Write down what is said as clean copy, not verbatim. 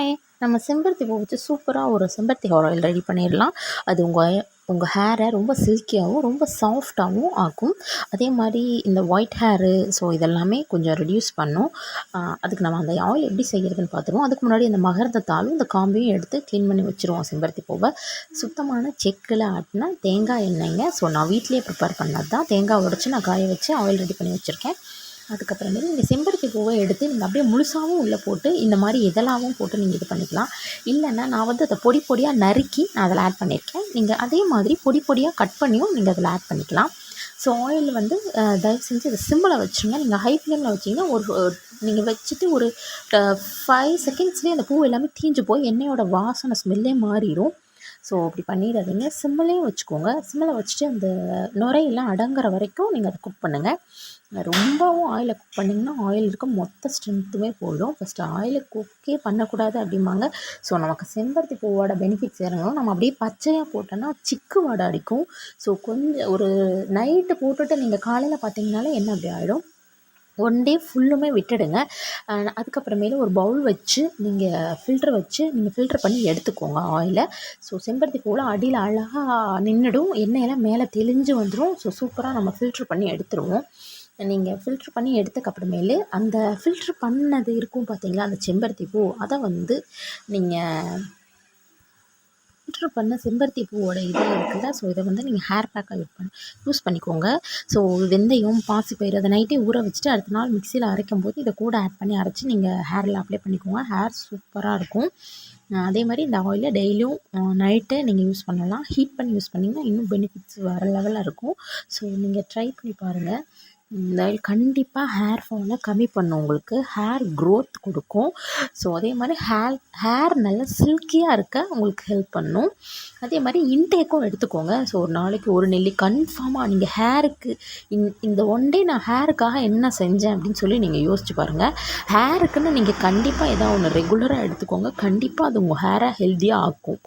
Hi! நம்ம செம்பருத்தி பூ வச்சு சூப்பராக ஒரு செம்பருத்தி ஹேர் ஆயில் ரெடி பண்ணிடலாம். அது உங்கள் ஹேரை ரொம்ப சில்கியாகவும் ரொம்ப சாஃப்டாகவும் ஆக்கும். அதே மாதிரி இந்த ஒயிட் ஹேரு இதெல்லாமே கொஞ்சம் ரெடியூஸ் பண்ணும். அதுக்கு நம்ம அந்த ஆயில் எப்படி செய்கிறதுன்னு பார்த்துருவோம். அதுக்கு முன்னாடி இந்த மகரந்தத்தாலும் இந்த காம்பையும் எடுத்து க்ளீன் பண்ணி வச்சுருவோம். செம்பருத்தி பூவை சுத்தமான செக்கில் ஆட்டின தேங்காய் எண்ணெய்ங்க. நான் வீட்டிலேயே ப்ரிப்பேர் பண்ணது தான். தேங்காய் உடைச்சி நான் காய வச்சு ஆயில் ரெடி பண்ணி வச்சுருக்கேன். அதுக்கப்புறமேலு நீங்கள் செம்பருத்தி பூவை எடுத்து நீங்கள் அப்படியே முழுசாகவும் உள்ளே போட்டு இந்த மாதிரி இதழாகவும் போட்டு நீங்கள் இது பண்ணிக்கலாம். இல்லைன்னா நான் அதை பொடி பொடியாக நறுக்கி நான் அதில் ஆட் பண்ணியிருக்கேன். நீங்கள் அதே மாதிரி பொடி பொடியாக கட் பண்ணியும் நீங்கள் அதில் ஆட் பண்ணிக்கலாம். ஆயில் தயவு செஞ்சு அதை சிம்மில் வச்சுருங்க. நீங்கள் ஹை ஃப்ளேமில் வச்சிங்கன்னா நீங்கள் வச்சுட்டு ஒரு 5 செகண்ட்ஸ்லேயே அந்த பூ எல்லாமே தீஞ்சு போய் எண்ணெயோட வாசனை ஸ்மெல்லே மாறிடும். அப்படி பண்ணிடாதீங்க. சிம்மிலையும் வச்சுக்கோங்க. சிம்மில் வச்சுட்டு அந்த நுரையெல்லாம் அடங்குற வரைக்கும் நீங்கள் அதை குக் பண்ணுங்கள். ரொம்பவும் ஆயிலை குக் பண்ணிங்கன்னா ஆயில் இருக்க மொத்த ஸ்ட்ரென்த்துமே போயிடும். ஃபஸ்ட்டு ஆயிலை குக்கே பண்ணக்கூடாது அப்படிம்பாங்க. நமக்கு செம்பருத்தி பூவோட பெனிஃபிட்ஸ் இறங்கணும். நம்ம அப்படியே பச்சையாக போட்டோன்னா சிக்கு வாடை அடிக்கும். கொஞ்சம் ஒரு நைட்டு போட்டுட்டு நீங்கள் காலையில் பார்த்தீங்கனாலே எண்ணெய் அப்படி ஆகிடும். 1 டே ஃபுல்லுமே விட்டுடுங்க. அதுக்கப்புறமேலு ஒரு பவுல் வச்சு நீங்கள் ஃபில்டர் பண்ணி எடுத்துக்கோங்க ஆயிலை. செம்பருத்தி பூவில் அடியில் அழகாக நின்றுடும். எண்ணெயெல்லாம் மேலே தெளிஞ்சு வந்துடும். சூப்பராக நம்ம ஃபில்ட்ரு பண்ணி எடுத்துருவோம். நீங்கள் ஃபில்ட்ரு பண்ணி எடுத்ததுக்கப்புறமேலு அந்த ஃபில்ட்ரு பண்ணது இருக்கும் பார்த்தீங்களா, அந்த செம்பருத்தி பூ அதை நீங்கள் ஃபில்ட்ரு பண்ண செம்பருத்தி பூவோட இது இருக்குல்ல, இதை நீங்கள் ஹேர் பேக்காக யூஸ் பண்ணிக்கோங்க. வெந்தயம், பாசிப்பயிறு அதை நைட்டே ஊற வச்சுட்டு அடுத்த நாள் மிக்சியில் அரைக்கும் போது இதை கூட ஆட் பண்ணி அரைச்சி நீங்கள் ஹேரில் அப்ளை பண்ணிக்கோங்க. ஹேர் சூப்பராக இருக்கும். அதே மாதிரி இந்த ஆயிலை டெய்லியும் நைட்டே நீங்கள் யூஸ் பண்ணலாம். ஹீட் பண்ணி யூஸ் பண்ணிங்கன்னா இன்னும் பெனிஃபிட்ஸ் வேறு லெவலில் இருக்கும். நீங்கள் ட்ரை பண்ணி பாருங்கள். இந்த ஆயில் கண்டிப்பாக ஹேர் ஃபாலை கம்மி பண்ணும். உங்களுக்கு ஹேர் க்ரோத் கொடுக்கும். அதே மாதிரி ஹேர் நல்லா சில்கியாக இருக்க உங்களுக்கு ஹெல்ப் பண்ணும். அதே மாதிரி இன்டேக்கும் எடுத்துக்கோங்க. ஒரு நாளைக்கு ஒரு நெல்லி கன்ஃபார்மாக நீங்கள் ஹேருக்கு இந்த 1 டே நான் ஹேருக்காக என்ன செஞ்சேன் அப்படின்னு சொல்லி நீங்கள் யோசிச்சு பாருங்கள். ஹேருக்குன்னு நீங்கள் கண்டிப்பாக ஏதாவது ஒன்று ரெகுலராக எடுத்துக்கோங்க. கண்டிப்பாக அது உங்கள் ஹேரை ஹெல்த்தியாக ஆக்கும்.